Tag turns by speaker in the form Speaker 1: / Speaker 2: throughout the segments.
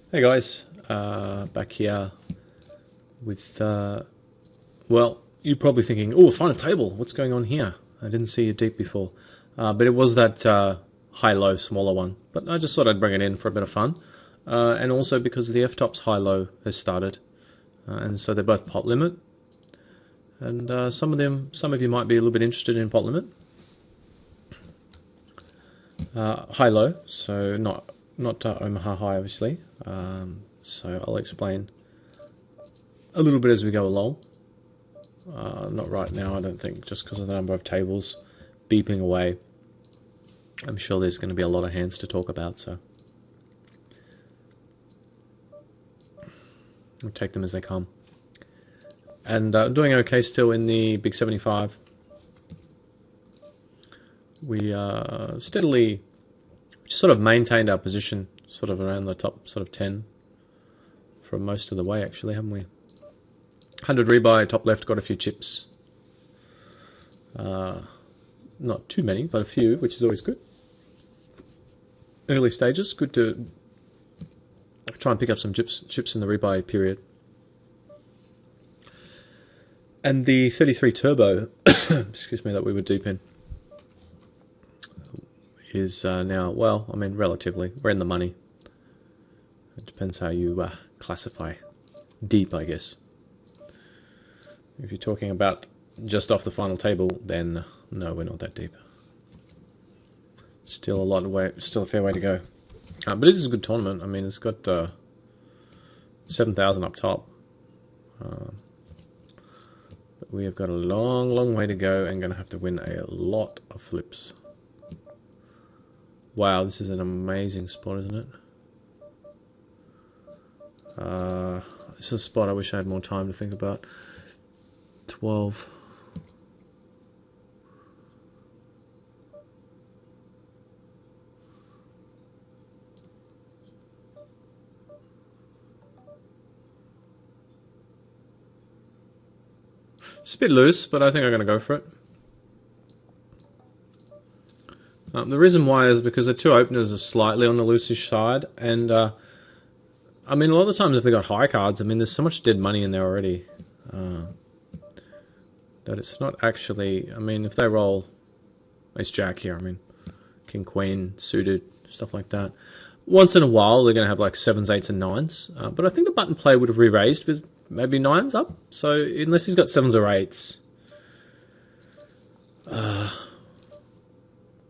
Speaker 1: Hey guys, back here with, well, you're probably thinking, oh, final table, what's going on here? I didn't see you deep before. But it was that high-low, smaller one. But I just thought I'd bring it in for a bit of fun. And also because the F-Tops high-low has started. And so they're both pot limit. And some of you might be a little bit interested in pot limit. High-low, so not Omaha High, obviously. So I'll explain a little bit as we go along. Not right now, I don't think, just because of the number of tables beeping away. I'm sure there's going to be a lot of hands to talk about, so I'll take them as they come. And doing okay still in the Big 75. We steadily just sort of maintained our position sort of around the top sort of 10 for most of the way, actually, haven't we? 100 rebuy, top left, got a few chips. Not too many, but a few, which is always good. Early stages, good to try and pick up some chips in the rebuy period. And the 33 turbo, excuse me, that we were deep in, is now, well, I mean, relatively, we're in the money. It depends how you classify deep, I guess. If you're talking about just off the final table, then no, we're not that deep. Still still a fair way to go. But this is a good tournament. I mean, it's got 7,000 up top. But we have got a long, long way to go and going to have to win a lot of flips. Wow, this is an amazing spot, isn't it? This is a spot I wish I had more time to think about. 12. It's a bit loose, but I think I'm going to go for it. The reason why is because the two openers are slightly on the loosish side, and I mean, a lot of the times if they've got high cards, I mean, there's so much dead money in there already that it's not actually, I mean, if they roll ace jack here, I mean, king queen suited, stuff like that. Once in a while, they're going to have like 7s, 8s, and 9s, but I think the button play would have re-raised with maybe 9s up, so unless he's got 7s or 8s,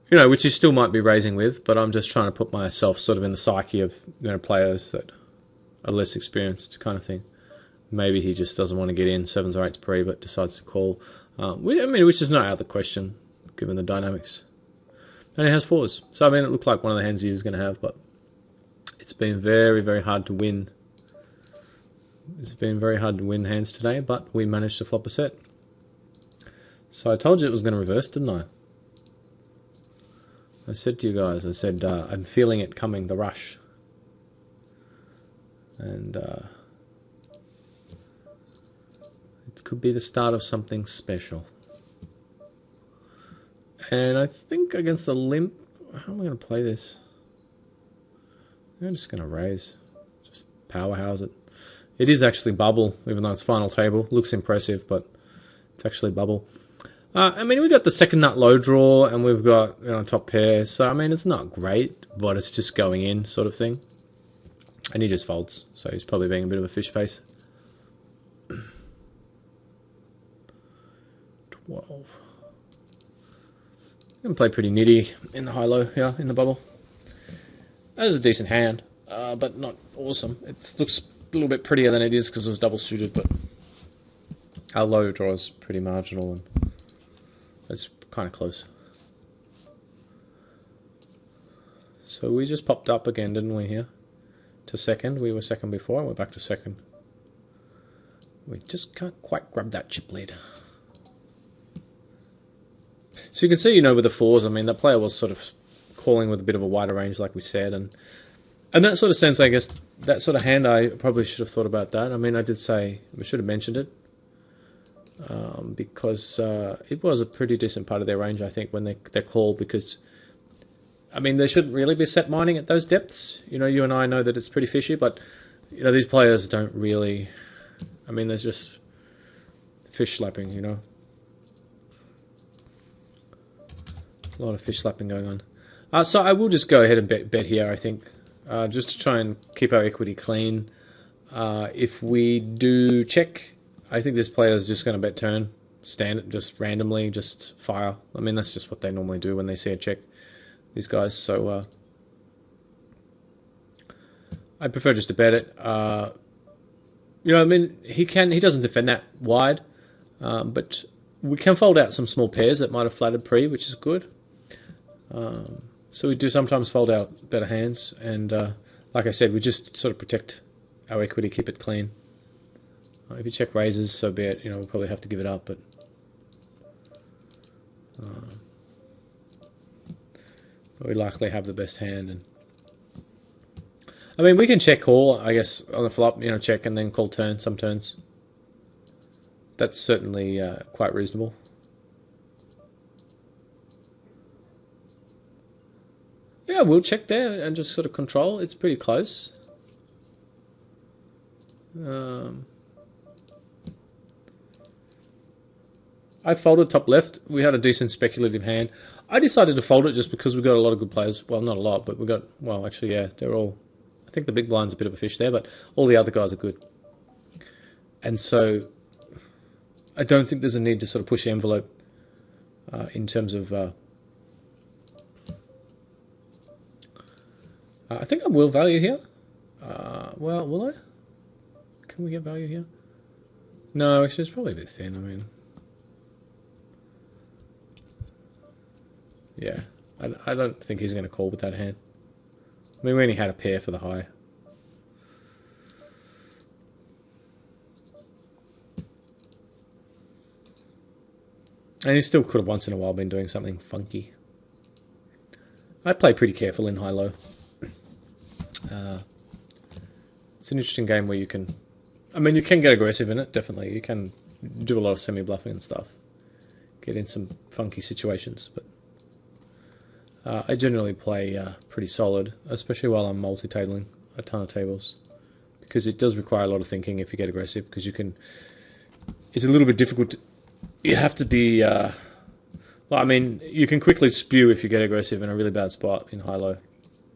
Speaker 1: you know, which he still might be raising with, but I'm just trying to put myself sort of in the psyche of, you know, players that are less experienced kind of thing. Maybe he just doesn't want to get in 7s or 8s pre, but decides to call. I mean, which is not out of the question, given the dynamics. And he has 4s. So, I mean, it looked like one of the hands he was going to have, but it's been very, very hard to win. It's been very hard to win hands today, but we managed to flop a set. So I told you it was going to reverse, didn't I? I said to you guys, I said, I'm feeling it coming, the rush. And it could be the start of something special. And I think against the limp, how am I going to play this? I'm just going to raise. Just powerhouse it. It is actually bubble, even though it's final table. Looks impressive, but it's actually bubble. I mean, we've got the second nut low draw, and we've got, you know, top pair. So, I mean, it's not great, but it's just going in sort of thing. And he just folds, so he's probably being a bit of a fish face. 12. I'm going to play pretty nitty in the high-low, yeah, in the bubble. That is a decent hand, but not awesome. It looks a little bit prettier than it is because it was double suited, but our low draw is pretty marginal, and it's kind of close. So we just popped up again, didn't we, here? To second. We were second before, we're back to second. We just can't quite grab that chip lead. So you can see, you know, with the 4s, I mean, that player was sort of calling with a bit of a wider range, like we said, and that sort of sense, I guess, that sort of hand, I probably should have thought about that. I mean, I did say, we should have mentioned it, because it was a pretty decent part of their range, I think, when they call, because I mean, there shouldn't really be set mining at those depths. You know, you and I know that it's pretty fishy, but you know these players don't really. I mean, there's just fish slapping. You know, a lot of fish slapping going on. So I will just go ahead and bet here. I think just to try and keep our equity clean. If we do check, I think this player is just going to bet turn, stand it just randomly, just fire. I mean, that's just what they normally do when they see a check, these guys. So I prefer just to bet it. You know, I mean, he doesn't defend that wide, but we can fold out some small pairs that might have flattered pre, which is good. So we do sometimes fold out better hands, and like I said, we just sort of protect our equity, keep it clean. If you check raises, so be it. You know, we'll probably have to give it up, but we likely have the best hand. And I mean, we can check call, I guess, on the flop. You know, check and then call turn. Some turns. That's certainly quite reasonable. Yeah, we'll check there and just sort of control. It's pretty close. I folded top left. We had a decent speculative hand. I decided to fold it just because we got a lot of good players. Well, not a lot, but we got, well, actually, yeah, they're all, I think the big blind's a bit of a fish there, but all the other guys are good. And so I don't think there's a need to sort of push the envelope in terms of... I think I will value here. Well, will I? Can we get value here? No, actually, it's probably a bit thin. I mean... Yeah, I don't think he's going to call with that hand. I mean, we only had a pair for the high. And he still could have once in a while been doing something funky. I play pretty careful in high-low. It's an interesting game where you can... I mean, you can get aggressive in it, definitely. You can do a lot of semi-bluffing and stuff. Get in some funky situations, but... I generally play pretty solid, especially while I'm multi-tabling a ton of tables, because it does require a lot of thinking if you get aggressive, because you can... It's a little bit difficult to... You have to be... well, I mean, you can quickly spew if you get aggressive in a really bad spot in high-low,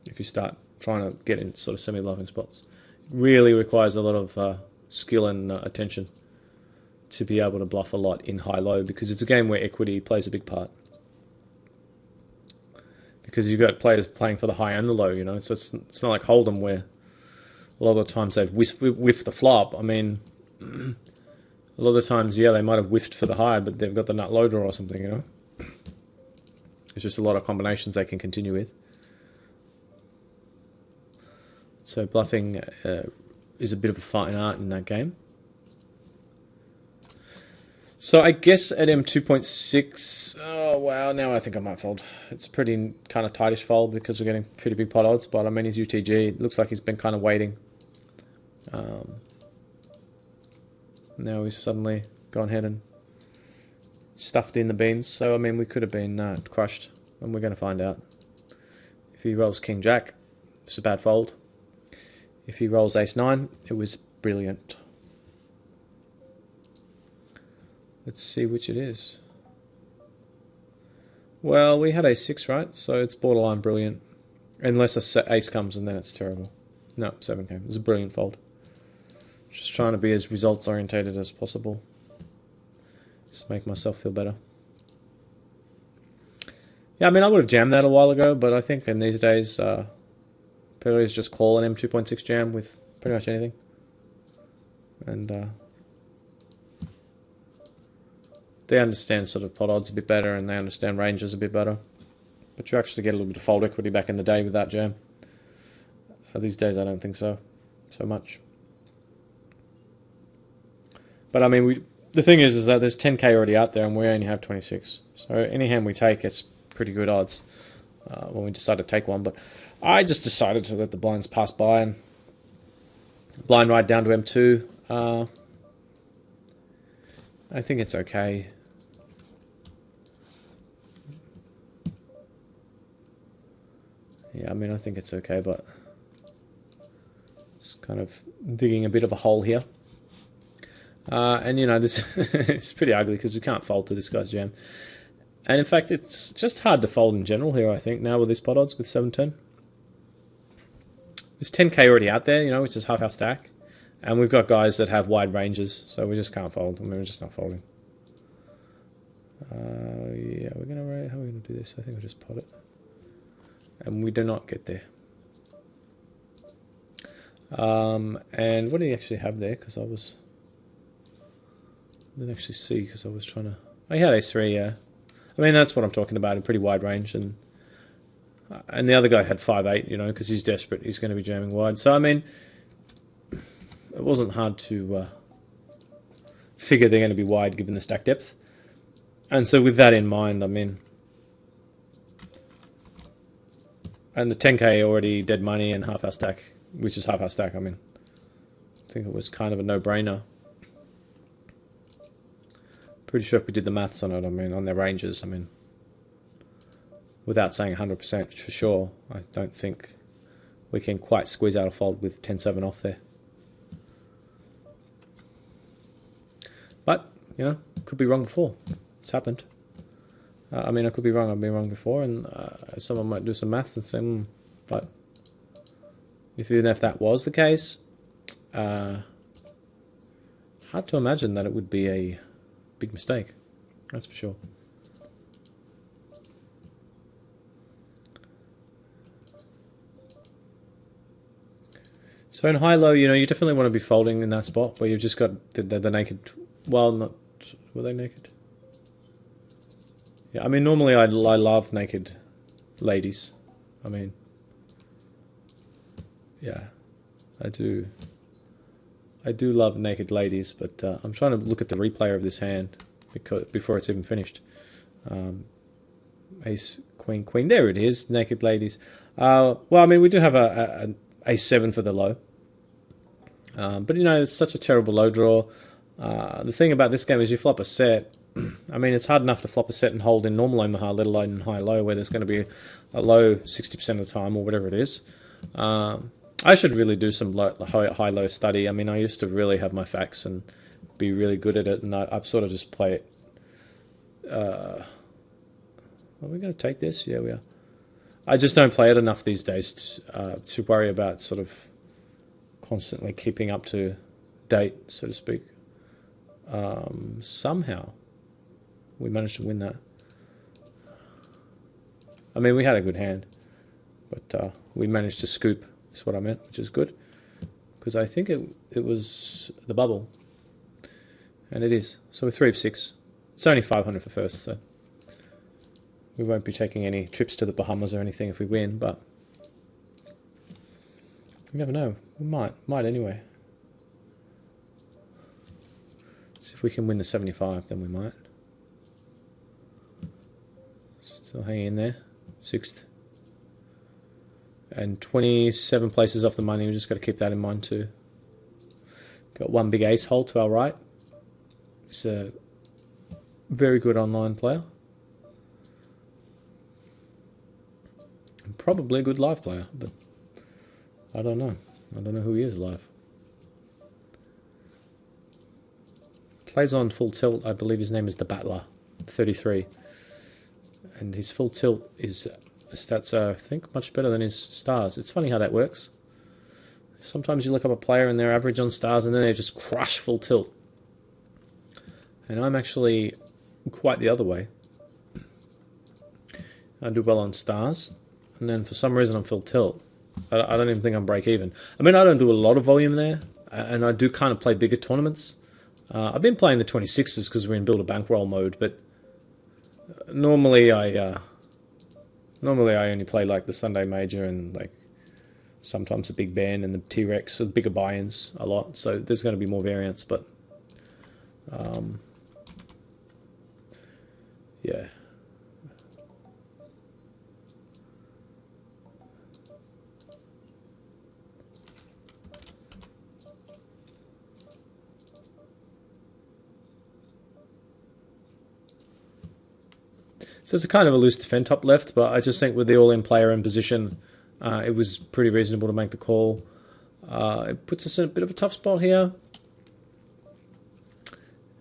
Speaker 1: if you start trying to get in sort of semi-bluffing spots. It really requires a lot of skill and attention to be able to bluff a lot in high-low, because it's a game where equity plays a big part. Because you've got players playing for the high and the low, you know, so it's not like Hold'em where a lot of the times they've whiffed the flop. I mean, a lot of the times, yeah, they might have whiffed for the high, but they've got the nut low draw or something, you know. It's just a lot of combinations they can continue with. So bluffing is a bit of a fine art in that game. So I guess at M2.6, oh wow, now I think I might fold. It's a pretty kind of tightish fold because we're getting pretty big pot odds, but I mean he's UTG. It looks like he's been kind of waiting. Now he's suddenly gone ahead and stuffed in the beans. So I mean we could have been crushed, and we're going to find out. If he rolls King Jack, it's a bad fold. If he rolls Ace 9, it was brilliant. Let's see which it is. Well, we had Ace 6, right? So it's borderline brilliant. Unless a Ace comes and then it's terrible. No, 7 came. It was a brilliant fold. Just trying to be as results orientated as possible. Just make myself feel better. Yeah, I mean, I would have jammed that a while ago, but I think in these days, people just call an M2.6 jam with pretty much anything. And they understand sort of pot odds a bit better, and they understand ranges a bit better. But you actually get a little bit of fold equity back in the day with that jam. These days, I don't think so much. But I mean, the thing is that there's 10k already out there, and we only have 26. So any hand we take, it's pretty good odds when we decide to take one. But I just decided to let the blinds pass by and blind ride down to M2. I think it's okay. Yeah, I mean, I think it's okay, but it's kind of digging a bit of a hole here. And you know, this it's pretty ugly because you can't fold to this guy's jam. And in fact, it's just hard to fold in general here, I think, now with these pot odds with 7-10. There's 10k already out there, you know, which is half our stack. And we've got guys that have wide ranges, so we just can't fold. I mean, we're just not folding. Yeah, how are we going to do this? I think we'll just pot it. And we do not get there. And what do you actually have there? Because I didn't actually see because I was trying to... Oh, he had ace-3, yeah. I mean, that's what I'm talking about, a pretty wide range. And the other guy had 5-8, you know, because he's desperate. He's going to be jamming wide. So, I mean, it wasn't hard to figure they're going to be wide given the stack depth. And so with that in mind, I mean... And the 10k already dead money and half our stack, which is half our stack, I mean. I think it was kind of a no-brainer. Pretty sure if we did the maths on it, I mean, on their ranges, I mean, without saying 100% for sure, I don't think we can quite squeeze out a fold with 10-7 off there. But, you know, could be wrong before. It's happened. I mean, I could be wrong. I've been wrong before, and someone might do some maths and say, but even if that was the case, hard to imagine that it would be a big mistake. That's for sure. So in high-low, you know, you definitely want to be folding in that spot where you've just got the naked... Well, not... Were they naked? Yeah, I mean, normally I love naked ladies. I mean, yeah, I do love naked ladies, but I'm trying to look at the replay of this hand before it's even finished. Ace, queen, queen. There it is, naked ladies. Well, I mean, we do have an ace-7 for the low. But, you know, it's such a terrible low draw. The thing about this game is you flop a set. I mean, it's hard enough to flop a set and hold in normal Omaha, let alone in high-low, where there's going to be a low 60% of the time, or whatever it is. I should really do some high-low study. I mean, I used to really have my facts and be really good at it, and I've sort of just play it. Are we going to take this? Yeah, we are. I just don't play it enough these days to worry about sort of constantly keeping up to date, so to speak. Somehow we managed to win that. I mean, we had a good hand, but we managed to scoop, is what I meant, which is good. Because I think it was the bubble. And it is. So we're 3 of 6. It's only 500 for first, so we won't be taking any trips to the Bahamas or anything if we win, but you never know. We might anyway. So if we can win the 75, then we might. Still hanging in there. 6th. And 27 places off the money. We've just got to keep that in mind too. Got one big ace hole to our right. He's a very good online player. And probably a good live player, but I don't know. I don't know who he is live. Plays on full tilt. I believe his name is the Battler, 33. And his full tilt is stats are, I think, much better than his stars. It's funny how that works. Sometimes you look up a player and they're average on stars and then they just crush full tilt. And I'm actually quite the other way. I do well on stars, and then for some reason I'm full tilt. I don't even think I'm break even. I mean, I don't do a lot of volume there, and I do kind of play bigger tournaments. I've been playing the 26s because we're in build a bankroll mode, but normally I only play like the Sunday Major and like sometimes the Big Ben and the T-Rex, so the bigger buy-ins a lot. So there's going to be more variance, but yeah. So it's a kind of a loose defend top left, but I just think with the all-in player in position, It was pretty reasonable to make the call. It puts us in a bit of a tough spot here.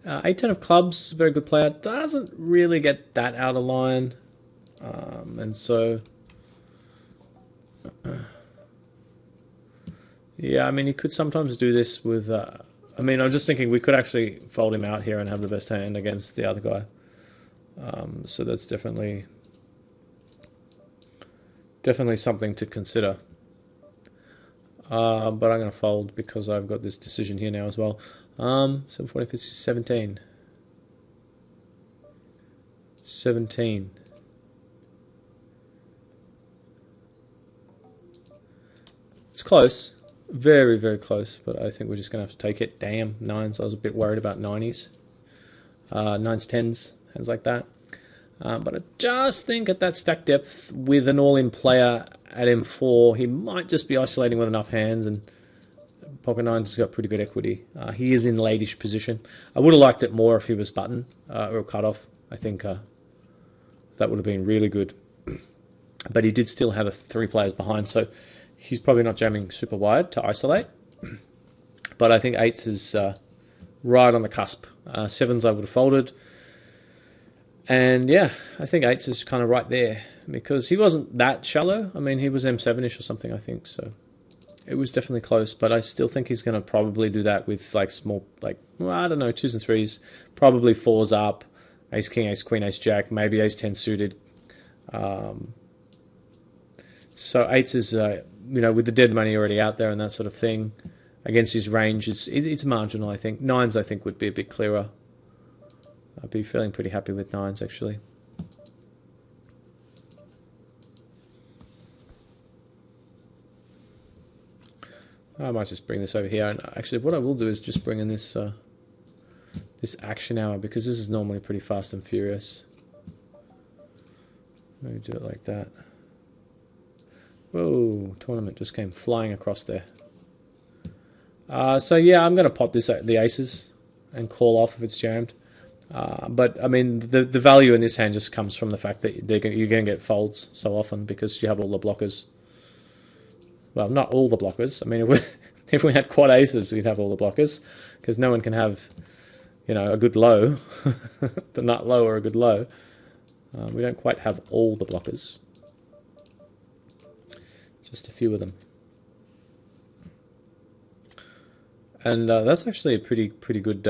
Speaker 1: 8-10 of clubs, very good player. Doesn't really get that out of line. And so... yeah, I mean, he could sometimes do this with... I mean, I'm just thinking we could actually fold him out here and have the best hand against the other guy. So that's definitely something to consider. But I'm going to fold because I've got this decision here now as well. 740, 50, 17. 17. It's close. Very, very close. But I think we're just going to have to take it. Damn, 9s. I was a bit worried about 90s. 9s, 10s, hands like that. But I just think at that stack depth, with an all-in player at M4, he might just be isolating with enough hands, and Pocket 9's has got pretty good equity. He is in late-ish position. I would have liked it more if he was button or cut off. I think that would have been really good. But he did still have 3 players behind, so he's probably not jamming super wide to isolate. But I think 8s is right on the cusp. 7s I would have folded. And yeah, I think 8s is kind of right there, because he wasn't that shallow. I mean, he was M7-ish or something, I think, so it was definitely close. But I still think he's going to probably do that with like small, like, well, I don't know, 2s and 3s, probably 4s up, ace king, ace queen, ace jack, maybe ace 10 suited. So 8s is, you know, with the dead money already out there and that sort of thing, against his range, it's marginal, I think. 9s, I think, would be a bit clearer. I'd be feeling pretty happy with 9s, actually. I might just bring this over here. And actually, what I will do is just bring in this this action hour, because this is normally pretty fast and furious. Maybe do it like that. Whoa, tournament just came flying across there. So yeah, I'm going to pop this at the aces and call off if it's jammed. But I mean, the value in this hand just comes from the fact that you're going to get folds so often because you have all the blockers. Well, not all the blockers. I mean, if we had quad aces, we'd have all the blockers, because no one can have, you know, a good low, the nut low or a good low. We don't quite have all the blockers. Just a few of them. And that's actually a pretty good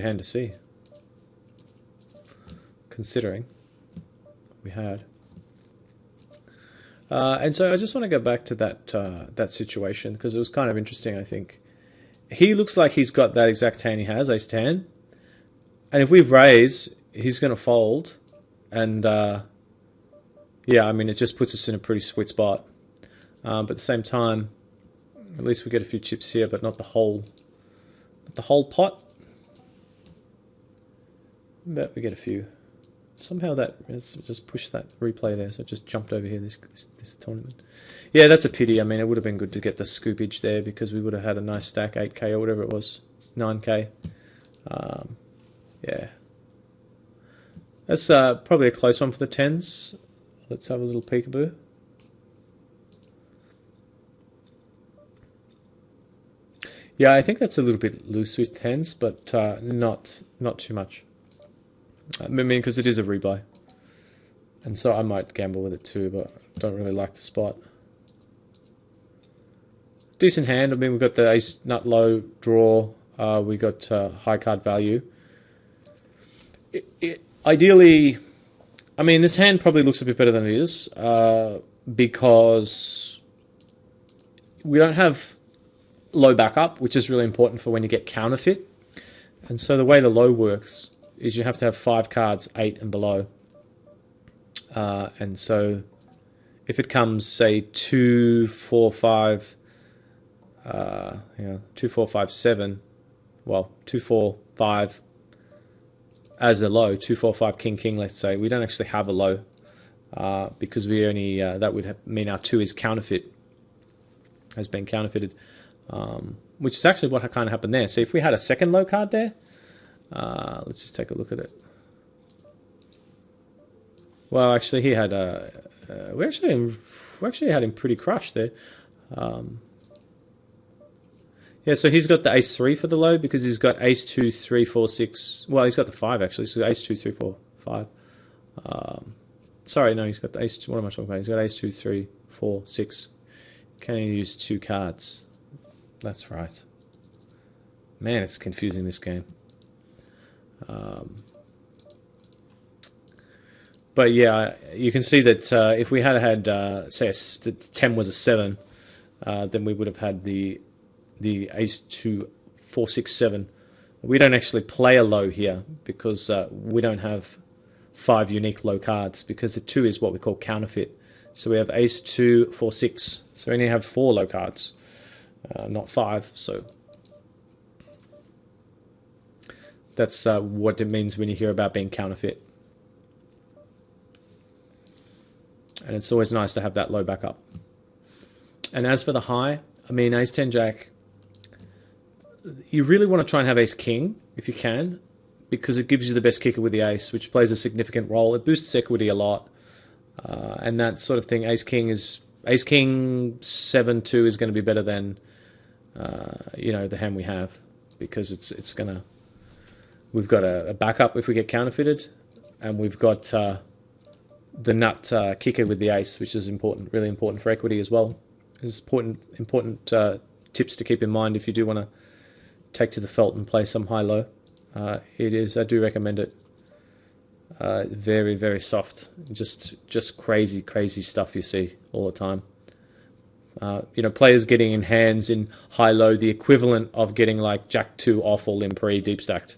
Speaker 1: hand to see, considering we had. And so I just want to go back to that situation, because it was kind of interesting, I think. He looks like he's got that exact hand he has, ace 10. And if we raise, he's going to fold. And yeah, I mean, it just puts us in a pretty sweet spot. But at the same time, at least we get a few chips here, but not the whole pot. But we get a few. Somehow let's just push that replay there, so it just jumped over here, this tournament. Yeah, that's a pity. I mean, it would have been good to get the scoopage there, because we would have had a nice stack, 8k or whatever it was, 9k. Yeah. That's probably a close one for the 10s. Let's have a little peekaboo. Yeah, I think that's a little bit loose with 10s, but not too much. I mean, because it is a rebuy. And so I might gamble with it too, but I don't really like the spot. Decent hand. I mean, we've got the ace nut low draw. We got high card value. Ideally, I mean, this hand probably looks a bit better than it is, because we don't have low backup, which is really important for when you get counterfeit. And so the way the low works is you have to have 5 cards, 8 and below. And so if it comes, say, 2, 4, 5, 2, 4, 5, 7, well, 2, 4, 5 as a low, 2, 4, 5, king, king, let's say, we don't actually have a low, because we only, that would mean our 2 is counterfeit, has been counterfeited, which is actually what kind of happened there. So if we had a second low card there, let's just take a look at it. Well, actually, he had we actually had him pretty crushed there. Yeah, so he's got the ace 3 for the low because he's got ace 2, 3, 4, 6. Well, he's got the 5 actually. So ace 2, 3, 4, 5. Sorry, no, he's got the ace. What am I talking about? He's got ace 2, 3, 4, 6. Can he use 2 cards? That's right. Man, it's confusing, this game. But yeah, you can see that if we had say, 10 was a 7, then we would have had the ace 2, 4, 6, 7. We don't actually play a low here because we don't have 5 unique low cards, because the 2 is what we call counterfeit. So we have ace 2, 4, 6. So we only have 4 low cards, not 5. So that's what it means when you hear about being counterfeit. And it's always nice to have that low backup. And as for the high, I mean, ace 10 jack, you really want to try and have ace king if you can, because it gives you the best kicker with the ace, which plays a significant role. It boosts equity a lot, and that sort of thing. Ace king 7-2 is going to be better than the hand we have, because it's gonna. We've got a backup if we get counterfeited, and we've got the nut kicker with the ace, which is important, really important for equity as well. It's important tips to keep in mind if you do want to take to the felt and play some high-low. It is, I do recommend it. Very, very soft. Just crazy stuff you see all the time. Players getting in hands in high-low, the equivalent of getting like Jack 2 off all in pre deep stacked.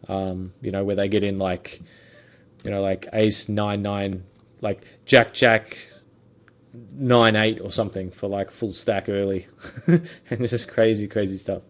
Speaker 1: Where they get in like ace 9-9, like Jack 9-8 or something for like full stack early, and it's just crazy stuff.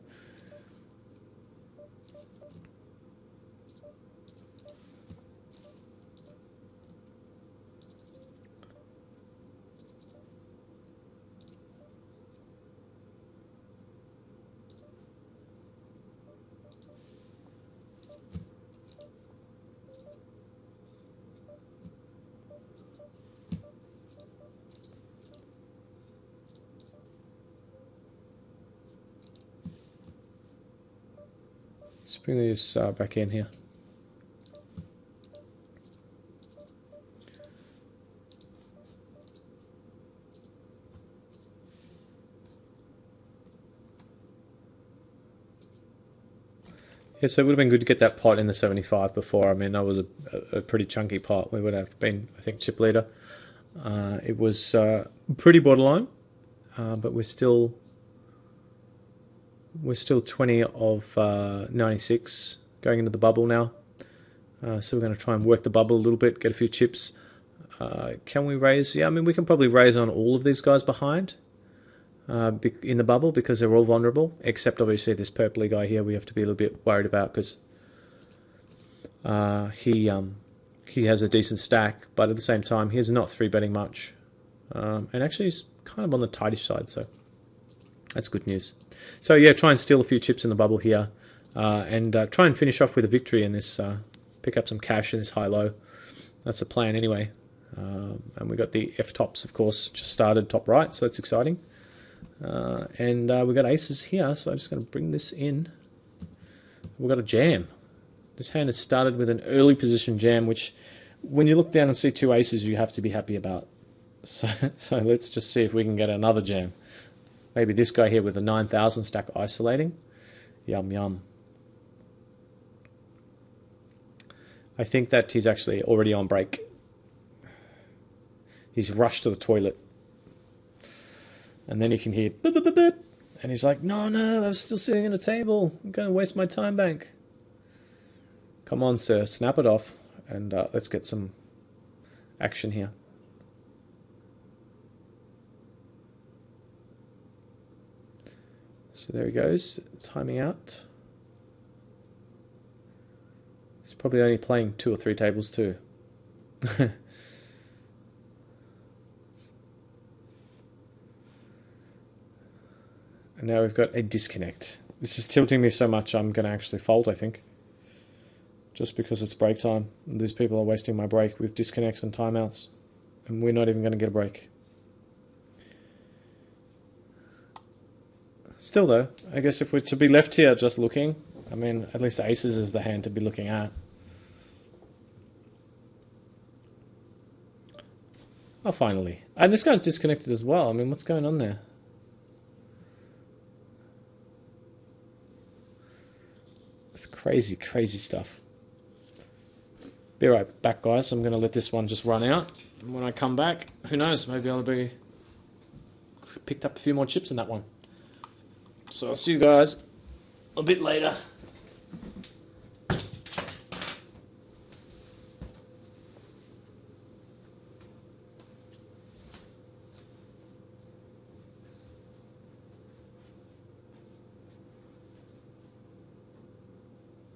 Speaker 1: Let's bring these back in here. Yeah, so it would have been good to get that pot in the 75 before. I mean, that was a pretty chunky pot. We would have been, I think, chip leader. It was pretty borderline, but we're still 20 of 96 going into the bubble now. So we're going to try and work the bubble a little bit, get a few chips. Can we raise? Yeah, I mean, we can probably raise on all of these guys behind in the bubble, because they're all vulnerable, except obviously this purpley guy here we have to be a little bit worried about, because he has a decent stack, but at the same time he's not 3-betting much, and actually he's kind of on the tightish side, so that's good news. So yeah, try and steal a few chips in the bubble here, and try and finish off with a victory in this, pick up some cash in this high-low. That's the plan anyway. And we got the F-tops, of course, just started top right, so that's exciting. And we got aces here, so I'm just going to bring this in. We've got a jam. This hand has started with an early position jam, which when you look down and see 2 aces, you have to be happy about. So let's just see if we can get another jam. Maybe this guy here with a 9,000 stack isolating. Yum. I think that he's actually already on break. He's rushed to the toilet. And then you can hear boop, boop, boop, boop. And he's like, no, I was still sitting at a table. I'm going to waste my time bank. Come on, sir, snap it off. And let's get some action here. So there he goes, timing out. He's probably only playing 2 or 3 tables too. And now we've got a disconnect. This is tilting me so much I'm going to actually fold, I think. Just because it's break time. These people are wasting my break with disconnects and timeouts. And we're not even going to get a break. Still though, I guess if we're to be left here just looking, I mean, at least aces is the hand to be looking at. Oh, finally. And this guy's disconnected as well. I mean, what's going on there? It's crazy, crazy stuff. Be right back, guys. I'm going to let this one just run out. And when I come back, who knows, maybe I'll be picked up a few more chips in that one. So I'll see you guys a bit later.